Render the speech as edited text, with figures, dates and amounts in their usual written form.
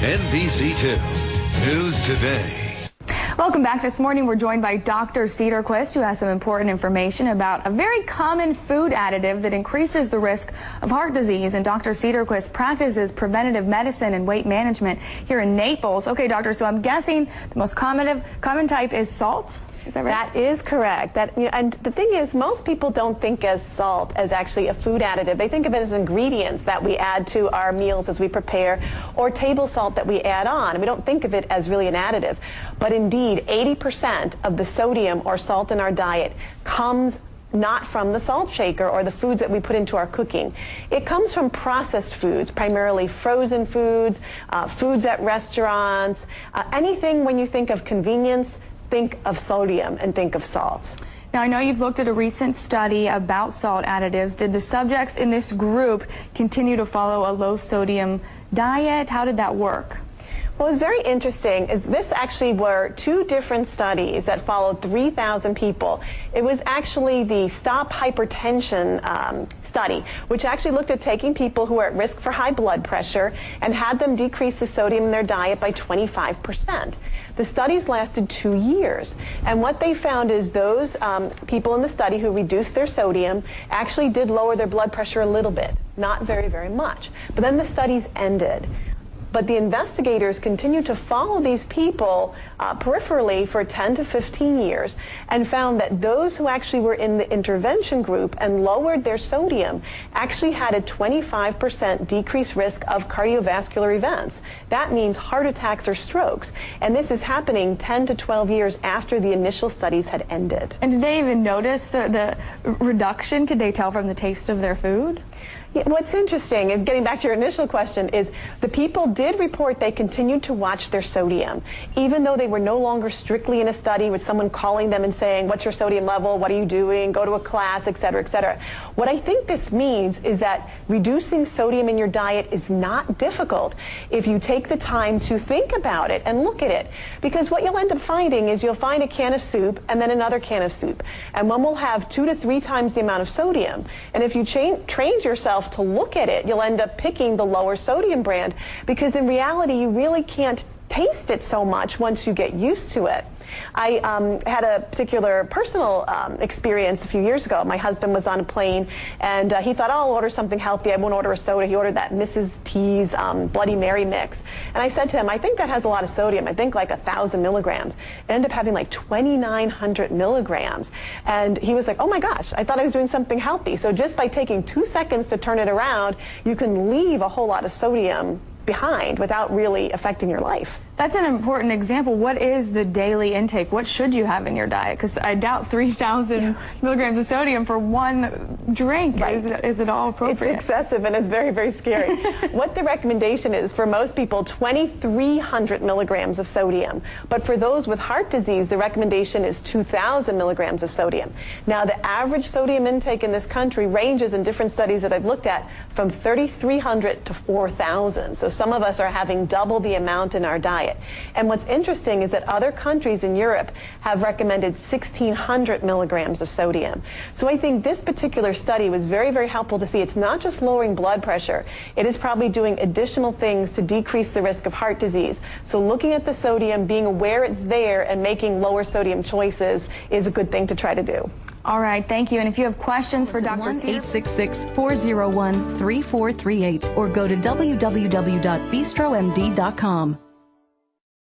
NBC2 News Today. Welcome back. This morning we're joined by Dr. Cedarquist, who has some important information about a very common food additive that increases the risk of heart disease. And Dr. Cedarquist practices preventative medicine and weight management here in Naples. Okay, doctor, so I'm guessing the most common type is salt. Is that right? That is correct. And the thing is, most people don't think of salt as actually a food additive. They think of it as ingredients that we add to our meals as we prepare, or table salt that we add on. And we don't think of it as really an additive. But indeed, 80% of the sodium or salt in our diet comes not from the salt shaker or the foods that we put into our cooking. It comes from processed foods, primarily frozen foods, foods at restaurants, anything. When you think of convenience, think of sodium and think of salt. Now, I know you've looked at a recent study about salt additives. Did the subjects in this group continue to follow a low sodium diet? How did that work? What was very interesting is this actually were two different studies that followed 3,000 people. It was actually the Stop Hypertension study, which actually looked at taking people who are at risk for high blood pressure and had them decrease the sodium in their diet by 25%. The studies lasted 2 years, and what they found is those people in the study who reduced their sodium actually did lower their blood pressure a little bit, not very, very much. But then the studies ended. But the investigators continued to follow these people peripherally for 10 to 15 years and found that those who actually were in the intervention group and lowered their sodium actually had a 25% decreased risk of cardiovascular events. That means heart attacks or strokes. And this is happening 10 to 12 years after the initial studies had ended. And did they even notice the reduction? Could they tell from the taste of their food? Yeah, what's interesting is, getting back to your initial question, is the people did report they continued to watch their sodium, even though they were no longer strictly in a study with someone calling them and saying, what's your sodium level, what are you doing, go to a class, et cetera, et cetera. What I think this means is that reducing sodium in your diet is not difficult if you take the time to think about it and look at it. Because what you'll end up finding is you'll find a can of soup and then another can of soup. And one will have 2 to 3 times the amount of sodium. And if you trained yourself to look at it, you'll end up picking the lower sodium brand, because in reality you really can't taste it so much once you get used to it. I had a particular personal experience a few years ago. My husband was on a plane, and he thought, oh, I'll order something healthy. I won't order a soda. He ordered that Mrs. T's Bloody Mary mix. And I said to him, I think that has a lot of sodium. I think like 1,000 milligrams. It ended up having like 2,900 milligrams. And he was like, oh my gosh, I thought I was doing something healthy. So just by taking 2 seconds to turn it around, you can leave a whole lot of sodium behind without really affecting your life. That's an important example. What is the daily intake? What should you have in your diet? Because I doubt 3,000 milligrams of sodium for one drink. Right. Is it all appropriate? It's excessive, and it's very, very scary. What the recommendation is for most people, 2,300 milligrams of sodium. But for those with heart disease, the recommendation is 2,000 milligrams of sodium. Now, the average sodium intake in this country ranges, in different studies that I've looked at, from 3,300 to 4,000. So some of us are having double the amount in our diet. And what's interesting is that other countries in Europe have recommended 1,600 milligrams of sodium. So I think this particular study was very, very helpful to see it's not just lowering blood pressure. It is probably doing additional things to decrease the risk of heart disease. So looking at the sodium, being aware it's there, and making lower sodium choices is a good thing to try to do. All right, thank you. And if you have questions for Dr. Cedarquist, 1-866-401-3438 or go to www.bistromd.com.